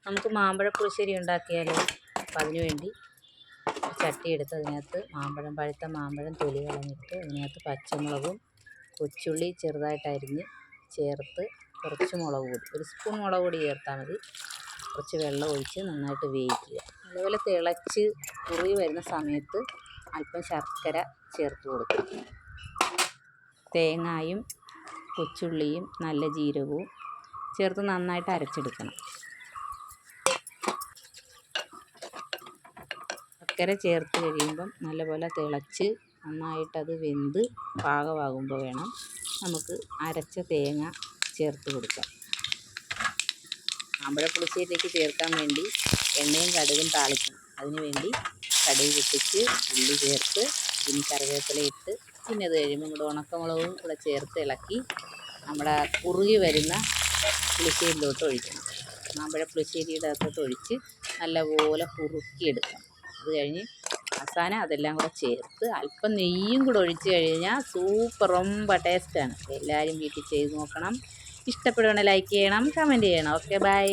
നമുക്ക് മാമ്പഴ പുളിശ്ശേരി ഉണ്ടാക്കിയാലോ? അപ്പം അതിനു വേണ്ടി ചട്ടി എടുത്ത് അതിനകത്ത് പഴുത്ത മാമ്പഴം തൊലി കളഞ്ഞിട്ട് അതിനകത്ത് പച്ചമുളകും കൊച്ചുള്ളി ചെറുതായിട്ട് അരിഞ്ഞ് ചേർത്ത് കുറച്ച് മുളക് പൊടി, ഒരു സ്പൂൺ മുളക് പൊടി ചേർത്താൽ മതി. കുറച്ച് വെള്ളം ഒഴിച്ച് നന്നായിട്ട് വേവിക്കുക. അതുപോലെ തിളച്ച് കുറുകി വരുന്ന സമയത്ത് അല്പം ശർക്കര ചേർത്ത് കൊടുക്കുക. തേങ്ങയും കൊച്ചുള്ളിയും നല്ല ജീരകവും ചേർത്ത് നന്നായിട്ട് അരച്ചെടുക്കണം. ശർക്കര ചേർത്ത് കഴിയുമ്പം നല്ലപോലെ തിളച്ച് നന്നായിട്ടത് വെന്ത് പാകമാകുമ്പോൾ വേണം നമുക്ക് അരച്ച തേങ്ങ ചേർത്ത് കൊടുക്കാം. മാമ്പഴ പുളിശ്ശേരിയിലേക്ക് ചേർക്കാൻ വേണ്ടി എണ്ണയും കടുകും താളിക്കണം. അതിന് വേണ്ടി കടുക് പൊട്ടിച്ച് ഉള്ളി ചേർത്ത് പിന്നെ കറിവേപ്പില ഇട്ട് പിന്നെ അത് കഴിയുമ്പോൾ ഇവിടെ ഉണക്കമുളകും കൂടെ ചേർത്ത് ഇളക്കി നമ്മുടെ കുറുകി വരുന്ന പുളിശ്ശേരിയിലോട്ട് ഒഴിക്കണം. മാമ്പഴ പുളിശ്ശേരിയുടെ അകത്തോട്ട് ഒഴിച്ച് നല്ലപോലെ കുറുക്കിയെടുക്കണം. അത് കഴിഞ്ഞ് അവസാനം അതെല്ലാം കൂടെ ചേർത്ത് അല്പം നെയ്യും കൂടെ ഒഴിച്ച് കഴിഞ്ഞാൽ സൂപ്പർ ரொம்ப ടേസ്റ്റാണ്. എല്ലാവരും വീട്ടിൽ ചെയ്ത് നോക്കണം. ഇഷ്ടപ്പെടുവാണെങ്കിൽ ലൈക്ക് ചെയ്യണം, കമൻറ്റ് ചെയ്യണം. Okay, by.